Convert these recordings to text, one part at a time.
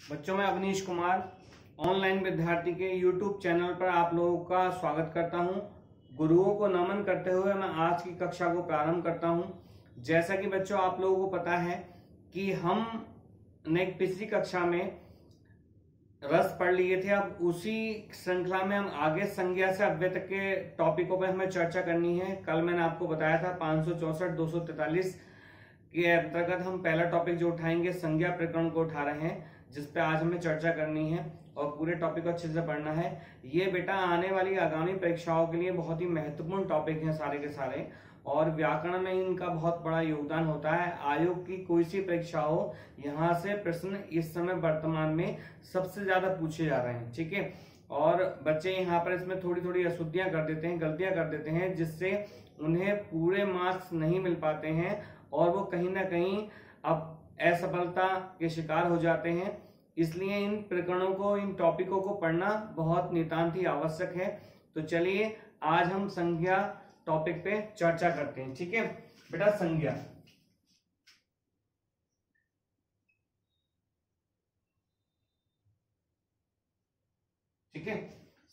बच्चों में अवनीश कुमार ऑनलाइन विद्यार्थी के YouTube चैनल पर आप लोगों का स्वागत करता हूं। गुरुओं को नमन करते हुए मैं आज की कक्षा को प्रारंभ करता हूं। जैसा कि बच्चों आप लोगों को पता है कि हमने पिछली कक्षा में रस पढ़ लिए थे। अब उसी श्रृंखला में हम आगे संज्ञा से अव्यय तक के टॉपिकों पर हमें चर्चा करनी है। कल मैंने आपको बताया था 564 243 के अंतर्गत हम पहला टॉपिक जो उठाएंगे संज्ञा प्रकरण को उठा रहे हैं, जिस पे आज हमें चर्चा करनी है और पूरे टॉपिक को अच्छे से पढ़ना है। ये बेटा आने वाली आगामी परीक्षाओं के लिए बहुत ही महत्वपूर्ण टॉपिक हैं सारे के सारे, और व्याकरण में इनका बहुत बड़ा योगदान होता है। आयोग की कोई सी परीक्षा हो, यहाँ से प्रश्न इस समय वर्तमान में सबसे ज्यादा पूछे जा रहे हैं। ठीक है, और बच्चे यहाँ पर इसमें थोड़ी थोड़ी अशुद्धियां कर देते हैं, गलतियां कर देते हैं, जिससे उन्हें पूरे मार्क्स नहीं मिल पाते हैं और वो कहीं ना कहीं अब असफलता के शिकार हो जाते हैं। इसलिए इन प्रकरणों को, इन टॉपिकों को पढ़ना बहुत नितांत ही आवश्यक है। तो चलिए आज हम संज्ञा टॉपिक पे चर्चा करते हैं। ठीक है बेटा, संज्ञा ठीक है,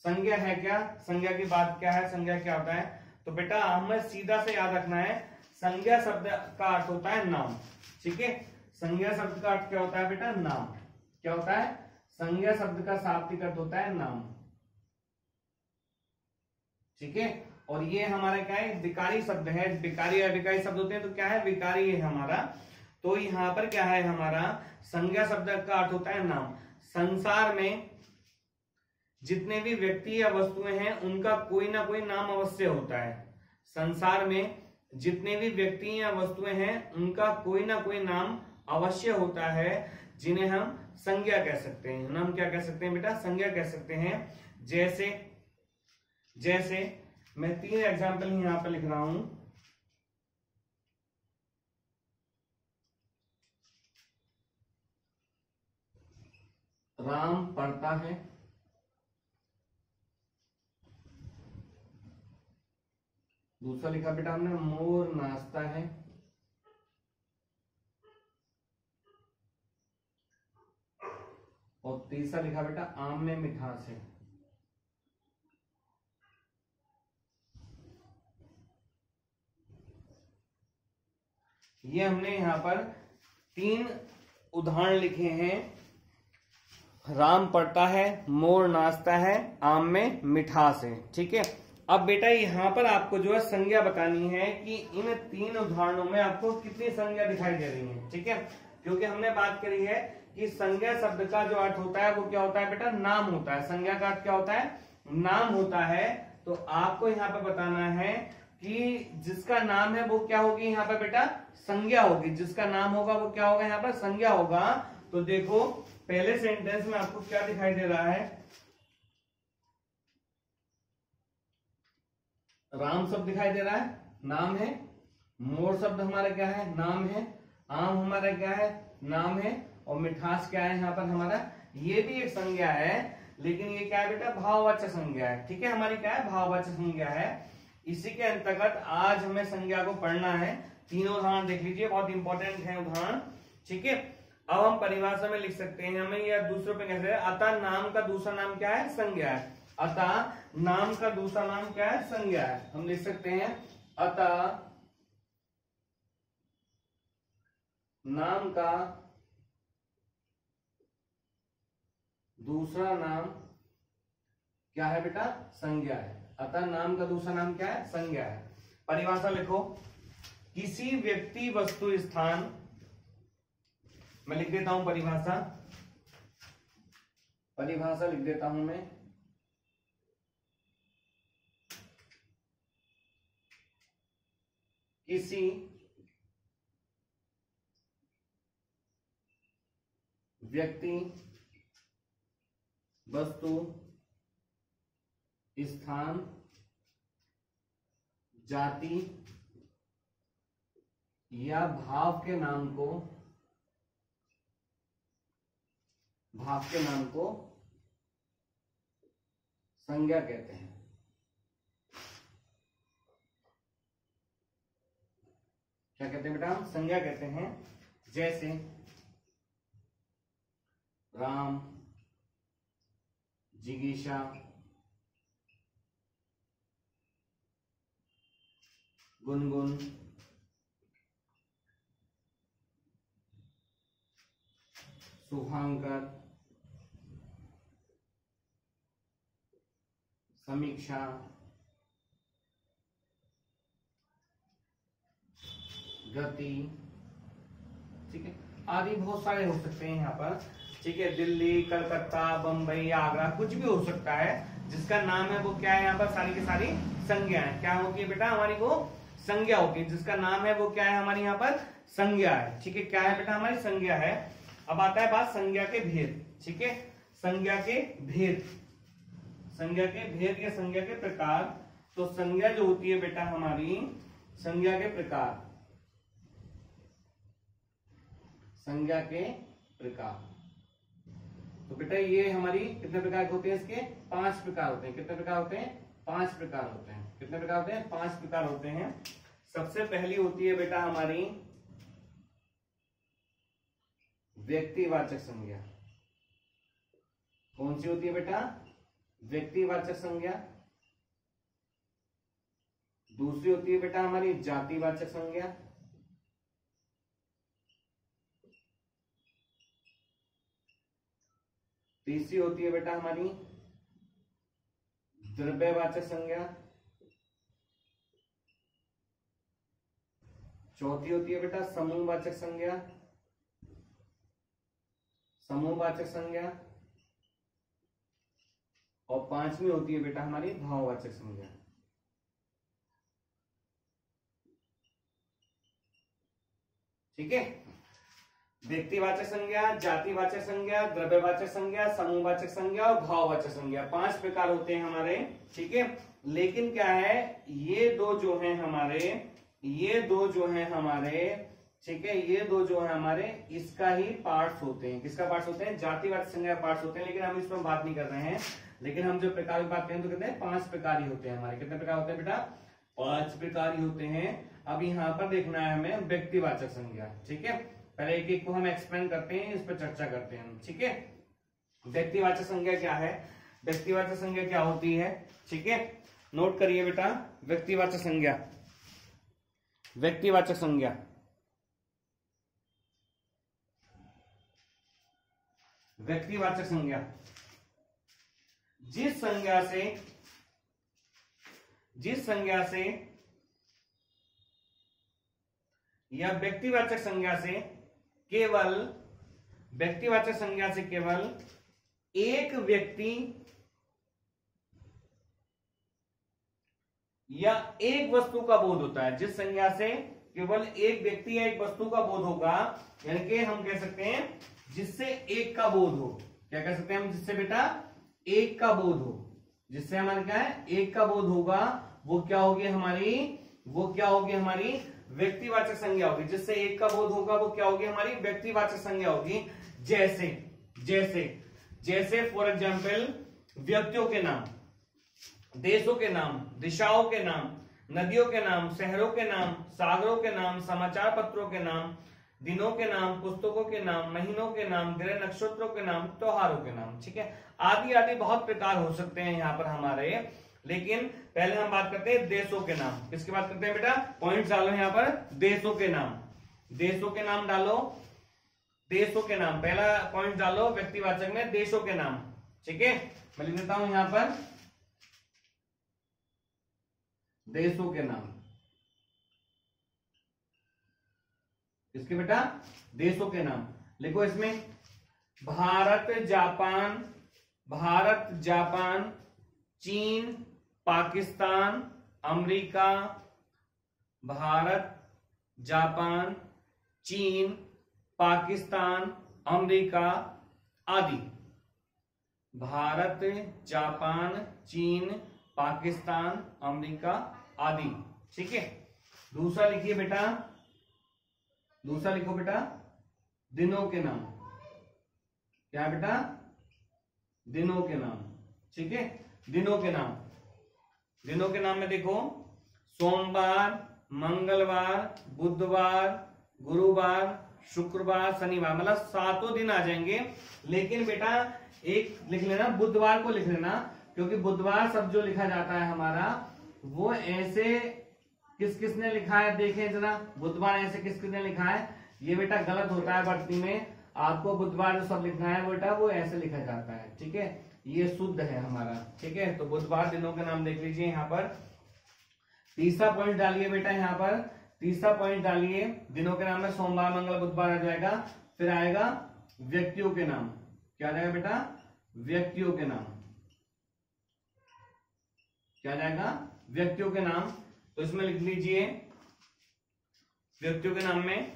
संज्ञा है क्या, संज्ञा की बात क्या है, संज्ञा क्या होता है। तो बेटा हमें सीधा से याद रखना है, संज्ञा शब्द का अर्थ होता है नाम। ठीक है, संज्ञा शब्द का अर्थ क्या होता है बेटा, नाम। क्या होता है, संज्ञा शब्द का शाब्दिक अर्थ होता है नाम। ठीक है, और ये हमारा क्या है, विकारी शब्द है। विकारी या विकारी शब्द होते हैं तो क्या है, विकारी है हमारा। तो यहाँ पर क्या है, हमारा संज्ञा शब्द का अर्थ होता है नाम। संसार में जितने भी व्यक्ति या वस्तुएं हैं उनका कोई ना कोई नाम अवश्य होता है। संसार में जितने भी व्यक्ति या वस्तुएं हैं उनका कोई ना कोई नाम अवश्य होता है, जिन्हें हम संज्ञा कह सकते हैं। नाम क्या कह सकते हैं बेटा, संज्ञा कह सकते हैं। जैसे जैसे मैं 3 एग्जाम्पल यहां पर लिख रहा हूं। राम पढ़ता है, दूसरा लिखा बेटा हमने मोर नाचता है, और तीसरा लिखा बेटा आम में मिठास है। ये हमने यहां पर 3 उदाहरण लिखे हैं। राम पढ़ता है, मोर नाचता है, आम में मिठास है। ठीक है, अब बेटा यहां पर आपको जो है संज्ञा बतानी है कि इन 3 उदाहरणों में आपको कितनी संज्ञा दिखाई दे रही है। ठीक है, क्योंकि हमने बात करी है कि संज्ञा शब्द का जो अर्थ होता है वो क्या होता है बेटा, नाम होता है। संज्ञा का अर्थ क्या होता है, नाम होता है। तो आपको यहाँ पे बताना है कि जिसका नाम है वो क्या होगी, यहाँ पे बेटा संज्ञा होगी। जिसका नाम होगा वो क्या होगा, यहाँ पर संज्ञा होगा। तो देखो पहले सेंटेंस में आपको क्या दिखाई दे रहा है, राम शब्द दिखाई दे रहा है, नाम है। मोर शब्द हमारा क्या है, नाम है। आम हमारा क्या है, नाम है। और मिठास क्या है यहाँ पर हमारा, ये भी एक संज्ञा है, लेकिन ये क्या है बेटा, भाववाचक संज्ञा है। ठीक है, हमारी क्या है, भाववाचक संज्ञा है। इसी के अंतर्गत आज हमें संज्ञा को पढ़ना है। 3 उदाहरण देख लीजिए, बहुत इंपॉर्टेंट है उदाहरण। ठीक है, अब हम परिभाषा में लिख सकते हैं, हमें यह दूसरों पे कैसे, अतः नाम का दूसरा नाम क्या है, संज्ञा है। अतः नाम का दूसरा नाम क्या है, संज्ञा है। हम लिख सकते हैं अतः नाम का दूसरा नाम क्या है बेटा, संज्ञा है। अतः नाम का दूसरा नाम क्या है, संज्ञा है। परिभाषा लिखो, किसी व्यक्ति वस्तु स्थान, मैं लिख देता हूं परिभाषा, परिभाषा लिख देता हूं मैं। किसी व्यक्ति वस्तु स्थान जाति या भाव के नाम को, भाव के नाम को संज्ञा कहते हैं। क्या कहते हैं बेटा, संज्ञा कहते हैं। जैसे राम, जिगीषा, गुनगुन, शुभांकर, समीक्षा, गति, ठीक है, आदि बहुत सारे हो सकते हैं यहाँ पर, ठीक है। दिल्ली, कलकत्ता, बंबई, आगरा, कुछ भी हो सकता है जिसका नाम है वो क्या है, यहाँ पर सारी की सारी संज्ञा है। क्या होती है बेटा हमारी, वो संज्ञा होती है। जिसका नाम है वो क्या है हमारी यहाँ पर संज्ञा है, ठीक है। क्या है बेटा हमारी संज्ञा है। अब आता है बात संज्ञा के भेद, ठीक है। संज्ञा के भेद, संज्ञा के भेद या संज्ञा के प्रकार। तो संज्ञा जो होती है बेटा हमारी, संज्ञा के प्रकार, संज्ञा के प्रकार। तो बेटा ये हमारी कितने प्रकार के होते हैं, इसके 5 प्रकार होते हैं। कितने प्रकार होते हैं, 5 प्रकार होते हैं। कितने प्रकार होते हैं, 5 प्रकार होते हैं। सबसे पहली होती है बेटा हमारी व्यक्तिवाचक संज्ञा। कौन सी होती है बेटा, व्यक्तिवाचक संज्ञा। दूसरी होती है बेटा हमारी जातिवाचक संज्ञा। तीसरी होती है बेटा हमारी द्रव्यवाचक संज्ञा। चौथी होती है बेटा समूहवाचक संज्ञा, समूहवाचक संज्ञा। और 5वीं होती है बेटा हमारी भाववाचक संज्ञा। ठीक है, व्यक्तिवाचक संज्ञा, जातिवाचक संज्ञा, द्रव्यवाचक संज्ञा, समूहवाचक संज्ञा और भाववाचक संज्ञा, 5 प्रकार होते हैं हमारे, ठीक है। लेकिन क्या है, ये दो जो हैं हमारे, ये दो जो हैं हमारे, ठीक है, ये दो जो है हमारे इसका ही पार्ट्स होते हैं। किसका पार्ट्स होते हैं, जातिवाचक संज्ञा पार्ट्स होते हैं। लेकिन हम इसमें बात नहीं कर रहे हैं। लेकिन हम जो प्रकार की बात करें तो कहते हैं 5 प्रकार ही होते हैं हमारे। कितने प्रकार होते हैं बेटा, 5 प्रकार ही होते हैं। अब यहाँ पर देखना है हमें व्यक्तिवाचक संज्ञा, ठीक है। पहले एक एक को हम एक्सप्लेन करते हैं, इस पर चर्चा करते हैं, ठीक है। व्यक्तिवाचक संज्ञा क्या है, व्यक्तिवाचक संज्ञा क्या होती है, ठीक है। नोट करिए बेटा, व्यक्तिवाचक संज्ञा, व्यक्तिवाचक संज्ञा, व्यक्तिवाचक संज्ञा जिस संज्ञा से या व्यक्तिवाचक संज्ञा से केवल, व्यक्तिवाचक संज्ञा से केवल एक व्यक्ति या एक वस्तु का बोध होता है। जिस संज्ञा से केवल एक व्यक्ति या एक वस्तु का बोध होगा, यानी कि हम कह सकते हैं जिससे एक का बोध हो। क्या कह सकते हैं हम, जिससे बेटा एक का बोध हो, जिससे हमारे क्या है, एक का बोध होगा, वो क्या होगी हमारी, वो क्या होगी हमारी व्यक्तिवाचक संज्ञा होगी। जिससे एक का बोध होगा वो क्या होगी हमारी व्यक्तिवाचक संज्ञा होगी। जैसे जैसे जैसे फॉर एग्जाम्पल व्यक्तियों के नाम, देशों के नाम, दिशाओं के नाम, नदियों के नाम, शहरों के नाम, सागरों के नाम, समाचार पत्रों के नाम, दिनों के नाम, पुस्तकों के नाम, महीनों के नाम, ग्रह नक्षत्रों के नाम, त्योहारों के नाम, ठीक है। आदि आदि बहुत प्रकार हो सकते हैं यहाँ पर हमारे। लेकिन पहले हम बात करते हैं देशों के नाम। किसकी बात करते हैं बेटा, पॉइंट डालो यहाँ पर, देशों के नाम, देशों के नाम डालो, देशों के नाम, पहला पॉइंट डालो व्यक्तिवाचक में, देशों के नाम, ठीक है। मैं लिख देता हूं यहां पर देशों के नाम। किसके बेटा, देशों के नाम लिखो इसमें, भारत, जापान, भारत, जापान, चीन, पाकिस्तान, अमेरिका, भारत, जापान, चीन, पाकिस्तान, अमेरिका आदि। भारत, जापान, चीन, पाकिस्तान, अमेरिका आदि, ठीक है। दूसरा लिखिए बेटा, दूसरा लिखो बेटा दिनों के नाम। क्या बेटा, दिनों के नाम, ठीक है। दिनों के नाम, दिनों के नाम में देखो, सोमवार, मंगलवार, बुधवार, गुरुवार, शुक्रवार, शनिवार, मतलब 7 दिन आ जाएंगे। लेकिन बेटा एक लिख लेना, बुधवार को लिख लेना, क्योंकि बुधवार सब जो लिखा जाता है हमारा वो ऐसे किस किसने लिखा है देखें जरा, बुधवार ऐसे किस किसने लिखा है, ये बेटा गलत होता है भर्ती में। आपको बुधवार जो सब लिखना है बेटा वो ऐसे लिखा जाता है, ठीक है, ये शुद्ध है हमारा, ठीक है। तो बुधवार दिनों के नाम देख लीजिए यहाँ पर। तीसरा पॉइंट डालिए बेटा, यहाँ पर तीसरा पॉइंट डालिए, दिनों के नाम में सोमवार, मंगल, बुधवार आ जाएगा। फिर आएगा व्यक्तियों के नाम, क्या आ जाएगा बेटा, व्यक्तियों के नाम, क्या आ जाएगा, व्यक्तियों के नाम। तो इसमें लिख लीजिए व्यक्तियों के नाम में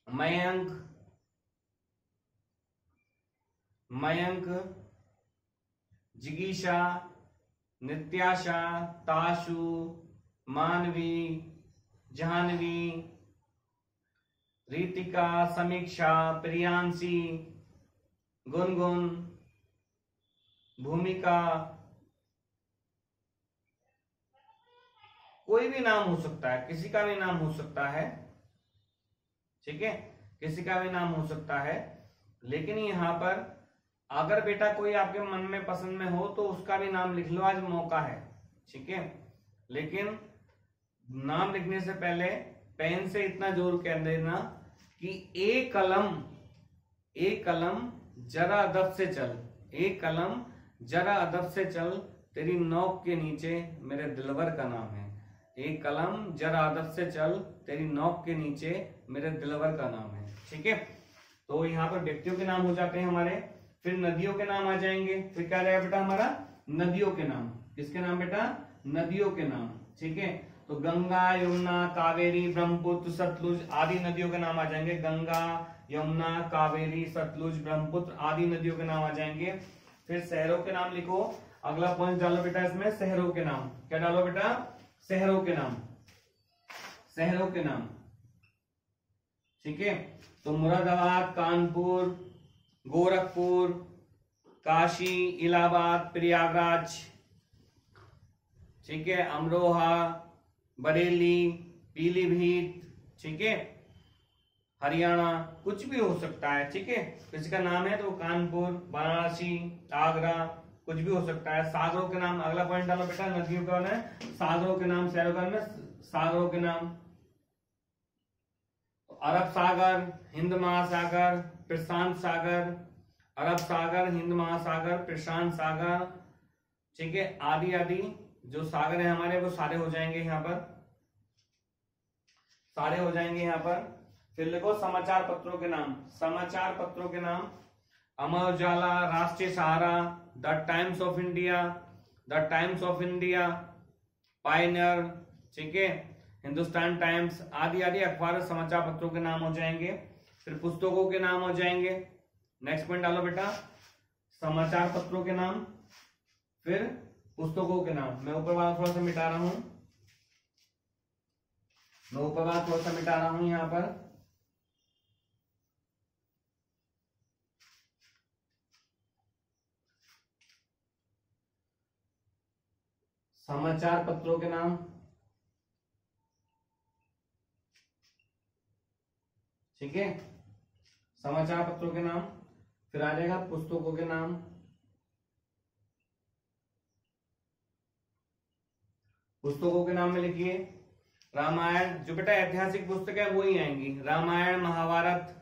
मयंक, मयंक, जिगीशा, नित्याशा, ताशु, मानवी, जाह्नवी, रीतिका, समीक्षा, प्रियांशी, गुनगुन, भूमिका, कोई भी नाम हो सकता है, किसी का भी नाम हो सकता है, ठीक है, किसी का भी नाम हो सकता है। लेकिन यहाँ पर अगर बेटा कोई आपके मन में पसंद में हो तो उसका भी नाम लिख लो, आज मौका है, ठीक है। लेकिन नाम लिखने से पहले पेन से इतना जोर कह देना कि एक कलम जरा अदब से चल, एक कलम जरा अदब से चल, तेरी नोक के नीचे मेरे दिलवर का नाम है। एक कलम जरा अदब से चल, तेरी नोक के नीचे मेरे दिलवर का नाम है, ठीक है। तो यहाँ पर व्यक्तियों के नाम हो जाते हैं हमारे। फिर नदियों के नाम आ जाएंगे। फिर क्या रहेगा बेटा हमारा, नदियों के नाम। किसके नाम बेटा, नदियों के नाम, ठीक है। तो गंगा, यमुना, कावेरी, ब्रह्मपुत्र, सतलुज आदि नदियों के नाम आ जाएंगे। गंगा, यमुना, कावेरी, सतलुज, ब्रह्मपुत्र आदि नदियों के नाम आ जाएंगे। फिर शहरों के नाम लिखो, अगला पॉइंट डालो बेटा इसमें, शहरों के नाम। क्या डालो बेटा, शहरों के नाम, शहरों के नाम, ठीक है। तो मुरादाबाद, कानपुर, गोरखपुर, काशी, इलाहाबाद, प्रयागराज, ठीक है, अमरोहा, बरेली, पीलीभीत, ठीक है, हरियाणा, कुछ भी हो सकता है, ठीक है। किसी का नाम है तो कानपुर, वाराणसी, आगरा, कुछ भी हो सकता है। सागरों के नाम, अगला पॉइंट डालो बेटा, नदियों का है सागरों के नाम, शहरों का में सागरों के नाम। तो अरब सागर, हिंद महासागर, प्रशांत सागर, अरब सागर, हिंद महासागर, प्रशांत सागर, ठीक है, आदि आदि जो सागर है हमारे वो सारे हो जाएंगे यहाँ पर, सारे हो जाएंगे यहाँ पर। फिर लिखो समाचार पत्रों के नाम, समाचार पत्रों के नाम, Amar Ujala, Rashtriya Sahara, the Times of India, the Times of India, Pioneer, ठीक है, हिंदुस्तान टाइम्स आदि आदि अखबार समाचार पत्रों के नाम हो जाएंगे। फिर पुस्तकों के नाम हो जाएंगे। नेक्स्ट पॉइंट डालो बेटा, समाचार पत्रों के नाम, फिर पुस्तकों के नाम। मैं ऊपर वाला थोड़ा सा मिटा रहा हूं, मैं ऊपर वाला थोड़ा सा मिटा रहा हूं यहां पर। समाचार पत्रों के नाम, ठीक है, समाचार पत्रों के नाम। फिर आ जाएगा पुस्तकों के नाम, पुस्तकों के नाम में लिखिए रामायण, जो बेटा ऐतिहासिक पुस्तक है वो ही आएंगी, रामायण, महाभारत,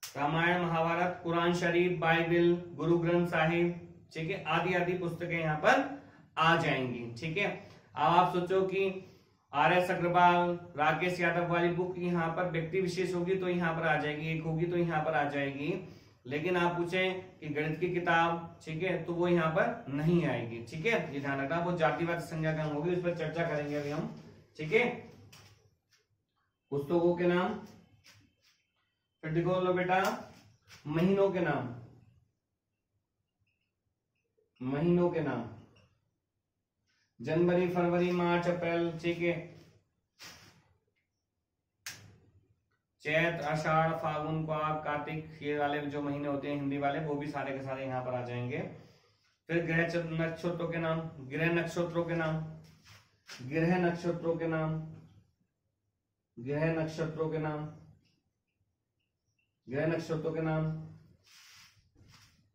रामायण, महाभारत, कुरान शरीफ, बाइबल, गुरु ग्रंथ साहिब, ठीक है, आदि आदि पुस्तकें यहाँ पर आ जाएंगी, ठीक है। अब आप सोचो कि आर.एस. अग्रवाल, राकेश यादव वाली बुक यहाँ पर व्यक्ति विशेष होगी तो यहाँ पर आ जाएगी, एक होगी तो यहाँ पर आ जाएगी। लेकिन आप पूछें कि गणित की किताब, ठीक है, तो वो यहाँ पर नहीं आएगी, ठीक है, ये ध्यान रखना, वो जातिवाद संज्ञा का होगी, उस पर चर्चा करेंगे अभी हम, ठीक है। पुस्तकों के नाम। फिर देखो लो बेटा महीनों के नाम, महीनों के नाम, जनवरी, फरवरी, मार्च, अप्रैल, ठीक है, चैत, आषाढ़, फागुन, कार्तिक, ये वाले जो महीने होते हैं हिंदी वाले वो भी सारे के सारे यहाँ पर आ जाएंगे। फिर ग्रह नक्षत्रों के नाम, ग्रह नक्षत्रों के नाम, ग्रह नक्षत्रों के नाम, ग्रह नक्षत्रों के नाम, ग्रह नक्षत्रों के नाम,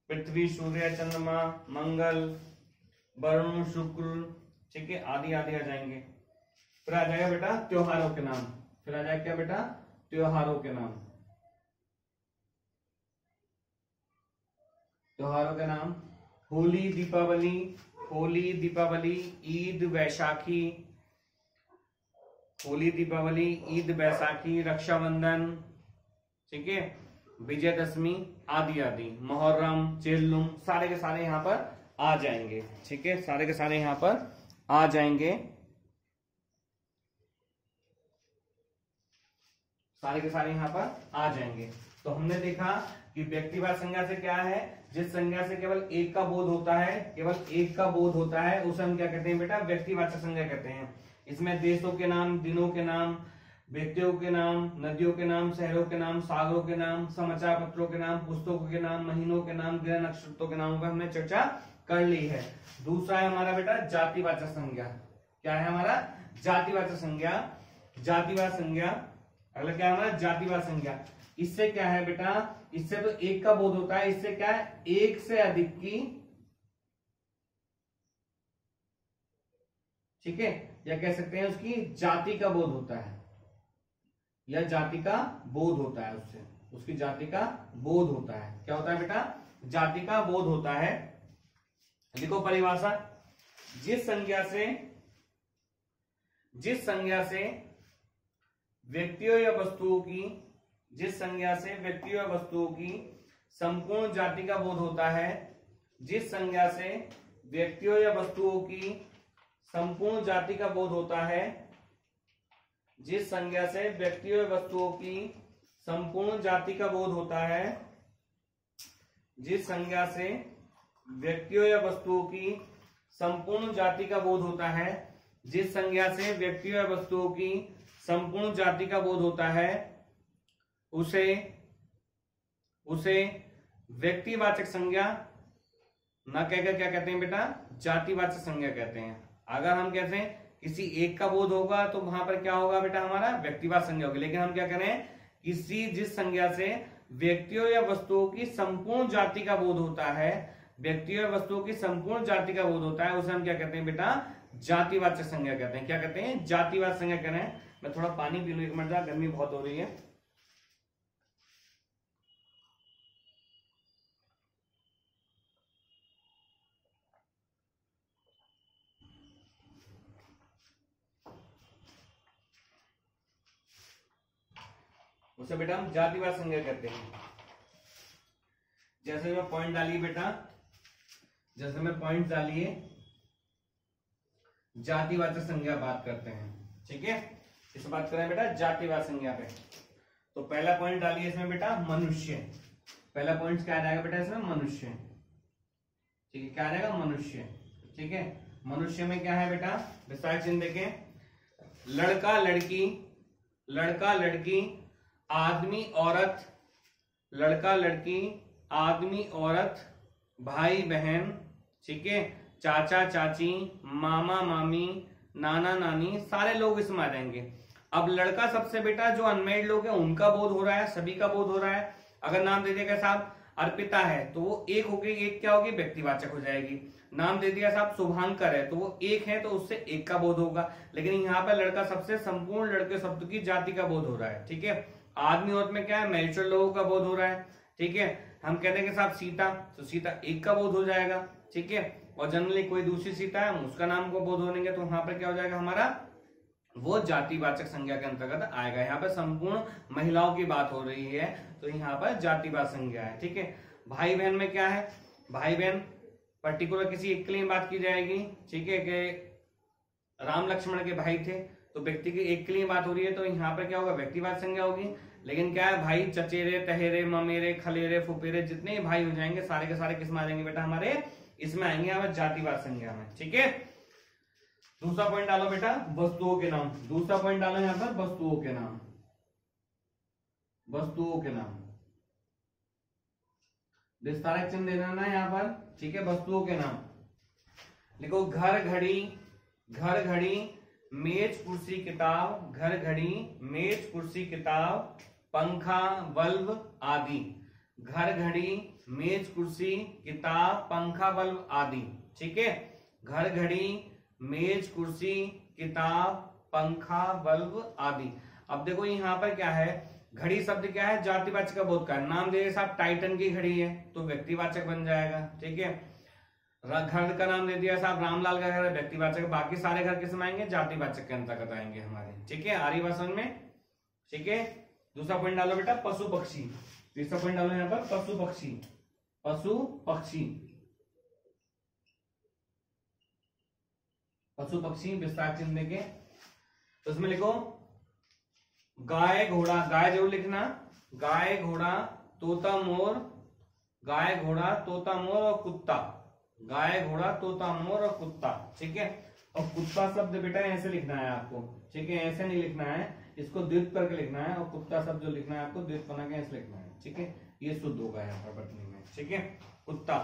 पृथ्वी, सूर्य, चंद्रमा, मंगल, वरुण, शुक्र, ठीक है, आदि आदि आ जाएंगे। फिर आ जाएगा बेटा त्योहारों के नाम, फिर आ जाएगा क्या बेटा, त्योहारों के नाम, त्योहारों के नाम, होली, दीपावली, होली, दीपावली, ईद, वैशाखी, होली, दीपावली, ईद, वैसाखी, रक्षाबंधन, ठीक है, विजयदशमी, आदि आदि, मुहर्रम, चिल्लुम, सारे के सारे यहां पर आ जाएंगे। ठीक है, सारे के सारे यहां पर आ जाएंगे, सारे के सारे यहां पर आ जाएंगे। तो हमने देखा कि व्यक्तिवाचक संज्ञा से क्या है, जिस संज्ञा से केवल एक का बोध होता है, केवल एक का बोध होता है, उसे हम क्या कहते हैं बेटा, व्यक्तिवाचक संज्ञा कहते हैं। इसमें देशों के नाम, दिनों के नाम, व्यक्तियों के नाम, नदियों के नाम, शहरों के नाम, सागरों के नाम, समाचार पत्रों के नाम, पुस्तकों के नाम, महीनों के नाम, ग्रह नक्षत्रों के नाम पर हमने चर्चा कर ली है। दूसरा है हमारा बेटा जातिवाचक संज्ञा। क्या है हमारा, जातिवाचक संज्ञा, जातिवाचक संज्ञा। अगला क्या है हमारा, जातिवाचक संज्ञा। इससे क्या है बेटा, इससे तो एक का बोध होता है, इससे क्या है, एक से अधिक की, ठीक है, या कह सकते हैं उसकी जाति का बोध होता है, या जाति का बोध होता है, उससे उसकी जाति का बोध होता है। क्या होता है बेटा, जाति का बोध होता है। लिखो परिभाषा, जिस संज्ञा से व्यक्तियों या वस्तुओं की, जिस संज्ञा से व्यक्तियों या वस्तुओं की संपूर्ण जाति का बोध होता है, जिस संज्ञा से व्यक्तियों या वस्तुओं की संपूर्ण जाति का बोध होता है, जिस संज्ञा से व्यक्तियों या वस्तुओं की संपूर्ण जाति का बोध होता है, जिस संज्ञा से व्यक्तियों या वस्तुओं की संपूर्ण जाति का बोध होता है, जिस संज्ञा से व्यक्तियों या वस्तुओं की संपूर्ण जाति का बोध होता है, उसे व्यक्तिवाचक संज्ञा न कहकर क्या कहते हैं बेटा, जातिवाचक संज्ञा कहते हैं। अगर हम कहते हैं किसी एक का बोध होगा तो वहां पर क्या होगा बेटा, हमारा व्यक्तिवाचक संज्ञा होगी। लेकिन हम क्या करें, जिस संज्ञा से व्यक्तियों या वस्तुओं की संपूर्ण जाति का बोध होता है, व्यक्तियों या वस्तुओं की संपूर्ण जाति का बोध होता है, उसे हम क्या कहते हैं बेटा, जातिवाचक संज्ञा कहते हैं। क्या कहते हैं, जातिवाचक संज्ञा कह रहे हैं। मैं थोड़ा पानी पी लूं, एक मिनट, गर्मी बहुत हो रही है। उसे बेटा हम जातिवाचक संज्ञा कहते हैं। जैसे मैं पॉइंट डालिए बेटा, जैसे मैं पॉइंट डालिए, जातिवाचक संज्ञा बात करते हैं। ठीक है, इस बात करें बेटा जातिवाचक संज्ञा पे। तो पहला पॉइंट डालिए इसमें बेटा, मनुष्य। पहला पॉइंट क्या आ जाएगा बेटा इसमें, मनुष्य। ठीक है, क्या आ जाएगा, मनुष्य। ठीक है, मनुष्य में क्या है बेटा, विस्तार चिन्ह देखें, लड़का लड़की, लड़का लड़की, आदमी औरत, लड़का लड़की, आदमी औरत, भाई बहन, ठीक है, चाचा चाची, मामा मामी, नाना नानी, सारे लोग इसमें आ जाएंगे। अब लड़का सबसे बेटा जो अनमेरिड लोग हैं उनका बोध हो रहा है, सभी का बोध हो रहा है। अगर नाम दे दिया साहब अर्पिता है तो वो एक होगी, एक क्या होगी, व्यक्तिवाचक हो जाएगी। नाम दे दिया साहब शुभांकर है तो वो एक है तो उससे एक का बोध होगा। लेकिन यहाँ पर लड़का सबसे संपूर्ण लड़के शब्द की जाति का बोध हो रहा है। ठीक है, आदमी औरत में क्या है, मैच्योर लोगों का बोध हो रहा है। ठीक है, हम कहते हैं कि साहब सीता, तो सीता एक का बोध हो जाएगा। ठीक है, और जनरली कोई दूसरी सीता है उसका नाम को बोध होने तो वहां पर क्या हो जाएगा हमारा, वो जातिवाचक संज्ञा के अंतर्गत आएगा। यहाँ पर संपूर्ण महिलाओं की बात हो रही है तो यहाँ पर जातिवाचक संज्ञा है। ठीक है, भाई बहन में क्या है, भाई बहन पर्टिकुलर किसी एक के लिए बात की जाएगी। ठीक है, कि राम लक्ष्मण के भाई थे तो व्यक्ति की एक के लिए बात हो रही है तो यहाँ पर क्या होगा, व्यक्तिवाचक संज्ञा होगी। लेकिन क्या है, भाई चचेरे, तहेरे, ममेरे, खलेरे, फुपेरे, जितने भाई हो जाएंगे सारे के सारे किसमें आ जाएंगे बेटा, हमारे इसमें आएंगे यहाँ पर जातिवाचक संज्ञा में। ठीक है, दूसरा पॉइंट डालो बेटा, वस्तुओं के नाम। दूसरा पॉइंट डालो यहाँ पर, वस्तुओं के नाम, वस्तुओं के नाम, विस्तारक चिन्ह दे देना यहाँ पर। ठीक है, वस्तुओं के नाम लिखो, घर घड़ी, घर घड़ी, मेज कुर्सी किताब, घर घड़ी, मेज कुर्सी किताब, पंखा बल्ब आदि। घर घड़ी, मेज कुर्सी किताब, पंखा बल्ब आदि। ठीक है, घर घड़ी, मेज कुर्सी किताब, पंखा बल्ब आदि। अब देखो यहाँ पर क्या है, घड़ी शब्द क्या है, जातिवाचक का बोध का नाम दे साहब, टाइटन की घड़ी है तो व्यक्तिवाचक बन जाएगा। ठीक है, घर का नाम दे दिया साहब, रामलाल का घर है, व्यक्तिवाचक। बाकी सारे घर किस में आएंगे, जातिवाचक के अंतर्गत आएंगे हमारे। ठीक है, आ रही बात समझ में। ठीक है, दूसरा पॉइंट डालो बेटा, पशु पक्षी। तीसरा पॉइंट डालो यहाँ पर, पशु पक्षी। पशु पक्षी, पशु पक्षी विस्तार चिन्ह देके तो उसमें लिखो गाय घोड़ा, गाय जरूर लिखना, गाय घोड़ा तोता मोर, गाय घोड़ा तोता मोर और कुत्ता, गाय घोड़ा तोता मोर और कुत्ता। ठीक है, और कुत्ता शब्द बेटा ऐसे लिखना है आपको। ठीक है, ऐसे नहीं लिखना है, इसको द्वित करके लिखना है, और कुत्ता शब्द जो लिखना है आपको द्वित बना के ऐसे लिखना है। ठीक है, ये शुद्ध होगा यहाँ पर बटनी में। ठीक है, कुत्ता।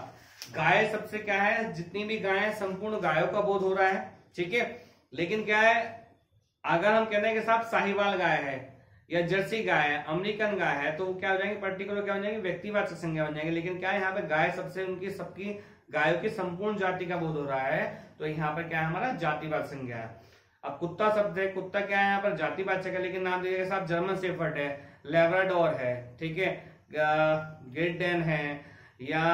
गाय सबसे क्या है, जितनी भी गाय है संपूर्ण गायों का बोध हो रहा है। ठीक है, लेकिन क्या है, अगर हम कहते हैं कि साहब साहिवाल गाय है या जर्सी गाय है, अमेरिकन गाय है, तो वो क्या हो जाएंगे, पर्टिकुलर क्या हो जाएंगे, व्यक्तिवाचक संज्ञा बन जाएंगे। लेकिन क्या है, यहाँ पे गाय सबसे, उनकी सबकी गायों की संपूर्ण जाति का बोध हो रहा है, तो यहाँ पर क्या है हमारा, जातिवाचक संज्ञा है। अब कुत्ता शब्द है, कुत्ता क्या है यहाँ पर, जातिवाचक है, लेकिन नाम दीजिएगा साहब, जर्मन शेफर्ड है, लेब्राडोर है, ठीक है, ग्रेट डेन है, या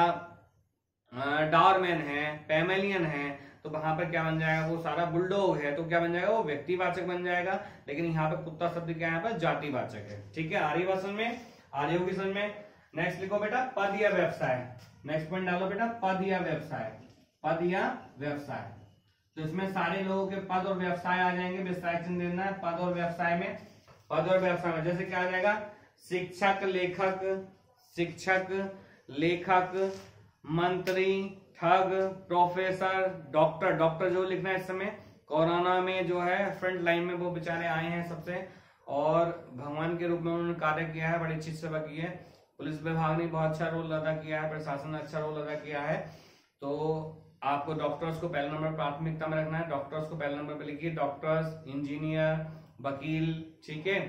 डॉरमैन है, पैमेलियन है, तो वहां पर क्या बन जाएगा, वो सारा बुलडॉग है, तो क्या बन जाएगा, वो व्यक्तिवाचक बन जाएगा। लेकिन यहाँ पे कुत्ता शब्द क्या है, यहाँ पर जातिवाचक है। ठीक है, आ रही बात समझ में, आ रही होगी समझ में। नेक्स्ट लिखो बेटा, पद या व्यवसाय। नेक्स्ट पॉइंट डालो बेटा, पद या व्यवसाय, पद या व्यवसाय। तो इसमें सारे लोगों के पद और व्यवसाय आ जाएंगे, विस्तार चिन्ह देना है पद और व्यवसाय में। पद और व्यवसाय में जैसे क्या आ जाएगा, शिक्षक लेखक, शिक्षक लेखक, मंत्री, ठग, प्रोफेसर, डॉक्टर। डॉक्टर जो लिखना है इस समय कोरोना में जो है फ्रंट लाइन में वो बेचारे आए हैं सबसे, और भगवान के रूप में उन्होंने कार्य किया है, बड़ी अच्छी सेवा की है। पुलिस विभाग ने बहुत अच्छा रोल अदा किया है, प्रशासन ने अच्छा रोल अदा किया है। तो आपको डॉक्टर्स को पहले नंबर प्राथमिकता में रखना है, डॉक्टर्स को पहले नंबर पे लिखिए, डॉक्टर्स, इंजीनियर, वकील, ठीक है,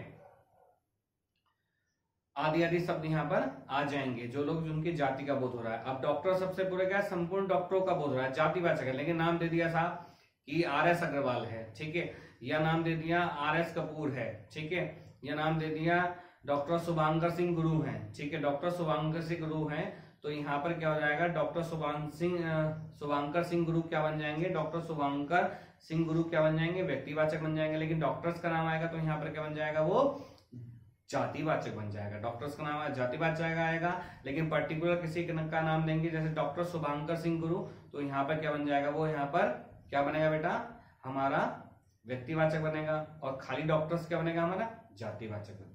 आदि आदि शब्द यहाँ पर आ जाएंगे, जो लोग जिनकी जाति का बोध हो रहा है। अब डॉक्टर सबसे पूरे क्या, संपूर्ण डॉक्टरों का बोध हो रहा है, जातिवाचक है, लेकिन नाम दे दिया साहब कि RS अग्रवाल है, ठीक है, या नाम दे दिया RS कपूर है, ठीक है, या नाम दे दिया डॉक्टर शुभांकर सिंह गुरु हैं, ठीक है, डॉक्टर शुभांकर सिंह गुरु हैं, तो यहाँ पर क्या हो जाएगा, डॉक्टर शुभांकर सिंह गुरु क्या बन जाएंगे, डॉक्टर शुभांकर सिंह गुरु क्या बन जाएंगे, व्यक्तिवाचक बन जाएंगे। लेकिन डॉक्टर्स का नाम आएगा तो यहाँ पर क्या बन जाएगा, वो जातिवाचक बन जाएगा। डॉक्टर्स का नाम जातिवाचक आएगा, लेकिन पर्टिकुलर किसी का नाम देंगे जैसे डॉक्टर शुभांकर सिंह गुरु, तो यहाँ पर क्या बन जाएगा, वो यहाँ पर क्या बनेगा बेटा, हमारा व्यक्तिवाचक बनेगा, और खाली डॉक्टर्स क्या बनेगा, हमारा जातिवाचक बनेगा।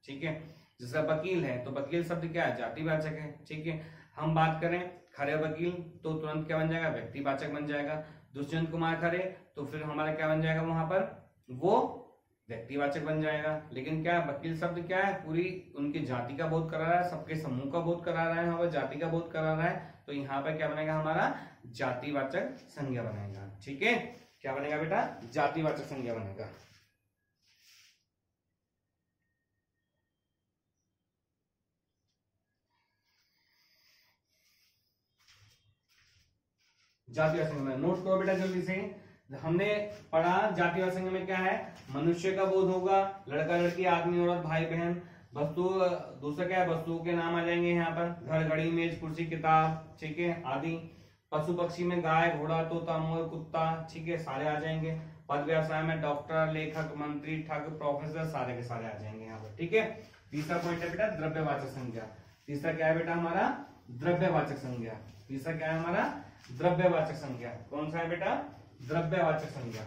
ठीक है, जैसे वकील है तो वकील शब्द क्या है, जातिवाचक है। ठीक है, हम बात करें खरे वकील तो तुरंत क्या बन जाएगा, व्यक्तिवाचक बन जाएगा। दुष्यंत कुमार खरे तो फिर हमारा क्या बन जाएगा, वहां पर वो व्यक्तिवाचक बन जाएगा। लेकिन क्या वकील शब्द क्या है, पूरी उनकी जाति का बोध करा रहा है, सबके समूह का बोध करा रहा है, यहाँ पर जाति का बोध करा रहा है, तो यहाँ पर क्या बनेगा, हमारा जातिवाचक संज्ञा बनेगा। ठीक है, क्या बनेगा बेटा, जातिवाचक संज्ञा बनेगा। जातिवाचक संज्ञा नोट करो बेटा जल्दी से। हमने पढ़ा जातिवाचक संज्ञा में क्या है, मनुष्य का बोध होगा, लड़का लड़की, आदमी औरत, भाई बहन, वस्तु, दूसरा क्या है, वस्तुओं के नाम आ जाएंगे यहाँ पर, घर घड़ी, मेज कुर्सी किताब, ठीक है, आदि। पशु पक्षी में गाय घोड़ा तोता मोर कुत्ता, ठीक है, सारे आ जाएंगे। पद व्यवसाय में डॉक्टर लेखक मंत्री ठग प्रोफेसर, सारे के सारे आ जाएंगे यहाँ पर। ठीक है, तीसरा पॉइंट है बेटा द्रव्यवाचक संज्ञा। तीसरा क्या है बेटा, हमारा द्रव्यवाचक संज्ञा। तीसरा क्या है हमारा, द्रव्यवाचक संज्ञा। कौन सा है बेटा, द्रव्यवाचक संज्ञा।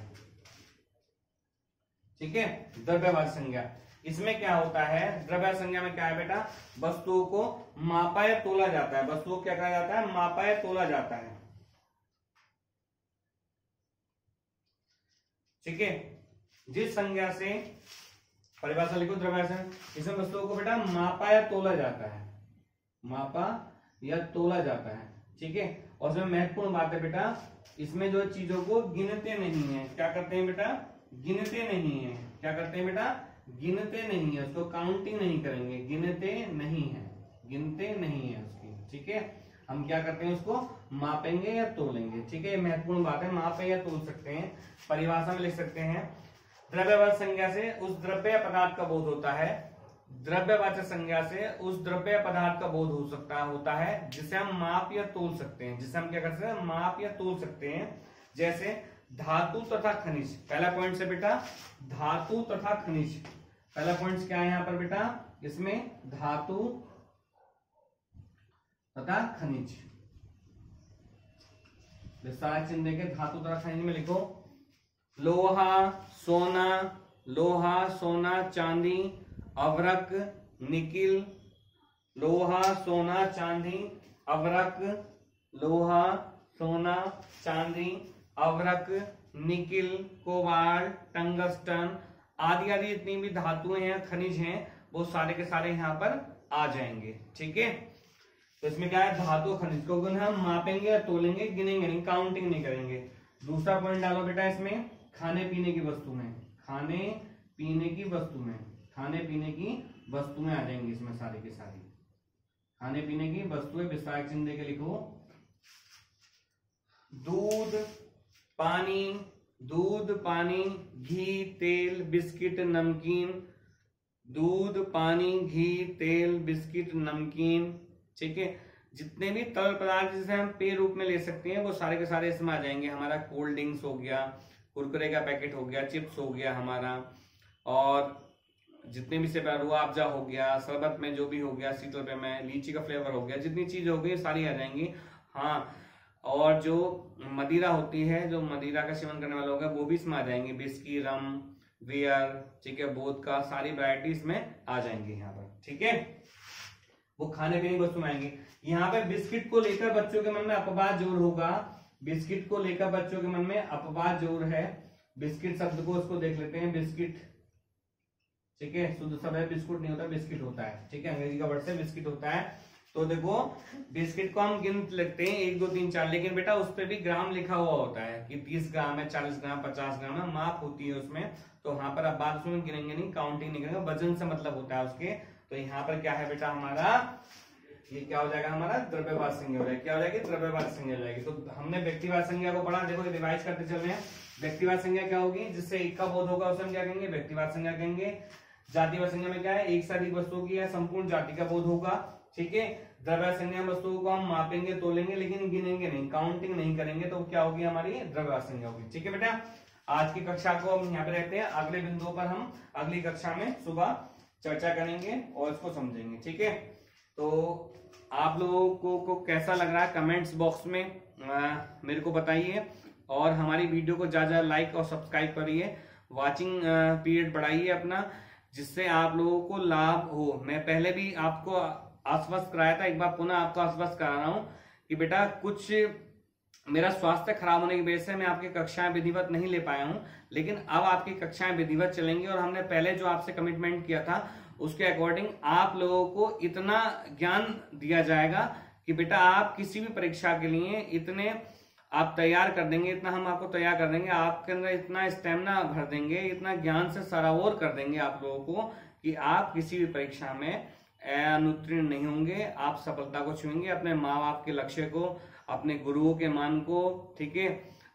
ठीक है, द्रव्यवाचक संज्ञा। इसमें क्या होता है, द्रव्य संज्ञा में क्या है बेटा, वस्तुओं को मापा या तोला जाता है, वस्तुओं को क्या कहा जाता है, मापा या तोला जाता है। ठीक है, जिस संज्ञा से, परिभाषा लिखो द्रव्य, इसमें वस्तुओं को बेटा मापा या तोला जाता है, मापा या तोला जाता है। ठीक है, और इसमें महत्वपूर्ण बात है बेटा, इसमें जो चीजों को गिनते नहीं है, क्या करते हैं बेटा, गिनते नहीं है। क्या करते हैं बेटा? गिनते नहीं है, उसको काउंटिंग नहीं करेंगे, गिनते नहीं है, गिनते नहीं है उसकी। ठीक है, हम क्या करते हैं? उसको मापेंगे या तोलेंगे। ठीक है, महत्वपूर्ण बात है, मापे या तोल सकते हैं। परिभाषा में लिख सकते हैं, द्रव्यवाचक संज्ञा से उस द्रव्य पदार्थ का बोध होता है, द्रव्यवाचक संज्ञा से उस द्रव्य पदार्थ का बोध हो सकता होता है जिसे हम माप या तोल सकते हैं, जिसे हम क्या कर सकते हैं? माप या तोल सकते हैं। जैसे धातु तथा खनिज। पहला पॉइंट से बेटा धातु तथा खनिज। पहला पॉइंट क्या है यहाँ पर बेटा? इसमें धातु तथा खनिज, विस्तारक चिन्ह देके धातु तथा खनिज में लिखो लोहा सोना, लोहा सोना चांदी अवरक निकिल, लोहा सोना चांदी अवरक, लोहा सोना चांदी अवरक निकिल कोबाल्ट टंगस्टन आदि आदि जितनी भी धातुएं हैं खनिज हैं वो सारे के सारे यहाँ पर आ जाएंगे। ठीक है, तो इसमें क्या है? धातु खनिज को हम मापेंगे या तोलेंगे, गिनेंगे नहीं, काउंटिंग नहीं करेंगे। दूसरा पॉइंट डालो बेटा इसमें खाने पीने की वस्तु में, खाने पीने की वस्तु में, खाने पीने की वस्तुएं आ जाएंगी इसमें सारी की सारी। खाने पीने की वस्तुएं विस्तारक चिन्ह देके लिखो दूध पानी, दूध पानी घी तेल बिस्किट नमकीन, दूध पानी घी तेल बिस्किट नमकीन। ठीक है, जितने भी तरल पदार्थ जिसे हम पेय रूप में ले सकते हैं वो सारे के सारे इसमें आ जाएंगे। हमारा कोल्ड ड्रिंक्स हो गया, कुरकुरे का पैकेट हो गया, चिप्स हो गया हमारा, और जितने भी से रूह अफ़ज़ा हो गया, शरबत में जो भी हो गया, शीतल पेय में लीची का फ्लेवर हो गया, जितनी चीज हो गई सारी आ जाएंगी। हाँ, और जो मदिरा होती है, जो मदिरा का सेवन करने वाला होगा वो भी इसमें आ जाएंगे, बिस्की रम बियर, ठीक है, वोदका, सारी वैरायटी इसमें आ जाएंगी यहाँ पर। ठीक है, वो खाने पीने की वस्तु में आएंगे। यहाँ पे बिस्किट को लेकर बच्चों के मन में अपवाद जरूर होगा, बिस्किट को लेकर बच्चों के मन में अपवाद जरूर है। बिस्किट शब्द को उसको देख लेते हैं, बिस्किट। ठीक है, शुद्ध शब्द है, बिस्कुट नहीं होता, बिस्किट होता है। ठीक है, अंग्रेजी का वर्ड से बिस्किट होता है। तो देखो बिस्किट को हम गिन लेते हैं 1 2 3 4, लेकिन बेटा उस पर भी ग्राम लिखा हुआ होता है कि 30 ग्राम है, 40 ग्राम, 50 ग्राम है, माप होती है उसमें। तो यहाँ पर अब बात उसमें गिनेंगे नहीं, काउंटिंग नहीं करेंगे, वजन से मतलब होता है उसके। तो यहाँ पर क्या है बेटा हमारा, ये क्या हो जाएगा हमारा? द्रव्यवाचक संज्ञा हो जाएगी। क्या हो जाएगी? द्रव्यवाचक संज्ञा हो जाएगी। तो हमने व्यक्तिवाचक संज्ञा को पढ़ा, देखो रिवाइज करते चल रहे हैं। व्यक्तिवाचक संज्ञा क्या होगी? जिससे एक का बोध होगा उसे हम क्या कहेंगे? व्यक्तिवाचक संज्ञा कहेंगे। जातिवाचक संज्ञा में क्या है? एक से अधिक वस्तुओं की या संपूर्ण जाति का बोध होगा। ठीक है, द्रव्यवाचक संज्ञा वस्तुओं को हम मापेंगे तोलेंगे लेकिन गिनेंगे नहीं, काउंटिंग नहीं करेंगे, तो क्या होगी हमारी? द्रव्यवाचक संज्ञा होगी। ठीक है बेटा, आज की कक्षा को हम यहाँ पे रहते हैं, अगले बिंदुओं पर हम अगली कक्षा में सुबह चर्चा करेंगे और इसको समझेंगे। ठीक है, तो आप लोगों को कैसा लग रहा है कमेंट्स बॉक्स में मेरे को बताइए, और हमारी वीडियो को ज्यादा लाइक और सब्सक्राइब करिए, वाचिंग पीरियड बढ़ाइए अपना, जिससे आप लोगों को लाभ हो। मैं पहले भी आपको आश्वस्त कराया था, एक बार पुनः आपको आश्वस्त करा रहा हूं कि बेटा कुछ मेरा स्वास्थ्य खराब होने की वजह से मैं आपकी कक्षाएं विधिवत नहीं ले पाया हूं, लेकिन अब आपकी कक्षाएं विधिवत चलेंगी। और हमने पहले जो आपसे कमिटमेंट किया था उसके अकॉर्डिंग आप लोगों को इतना ज्ञान दिया जाएगा कि बेटा आप किसी भी परीक्षा के लिए इतने आप तैयार कर देंगे, इतना हम आपको तैयार कर देंगे, आपके अंदर इतना स्टेमिना भर देंगे, इतना ज्ञान से सराबोर कर देंगे आप लोगों को कि आप किसी भी परीक्षा में अनुत्तीर्ण नहीं होंगे, आप सफलता को छुएंगे, अपने माँ बाप के लक्ष्य को, अपने गुरुओं के मान को, ठीक है,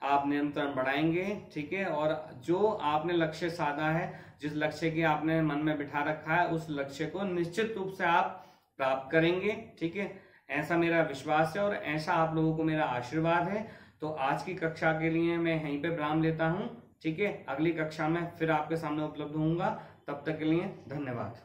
आप नियंत्रण बढ़ाएंगे। ठीक है, और जो आपने लक्ष्य साधा है, जिस लक्ष्य की आपने मन में बिठा रखा है, उस लक्ष्य को निश्चित रूप से आप प्राप्त करेंगे। ठीक है, ऐसा मेरा विश्वास है और ऐसा आप लोगों को मेरा आशीर्वाद है। तो आज की कक्षा के लिए मैं यहीं पे विराम लेता हूं। ठीक है, अगली कक्षा में फिर आपके सामने उपलब्ध होऊंगा, तब तक के लिए धन्यवाद।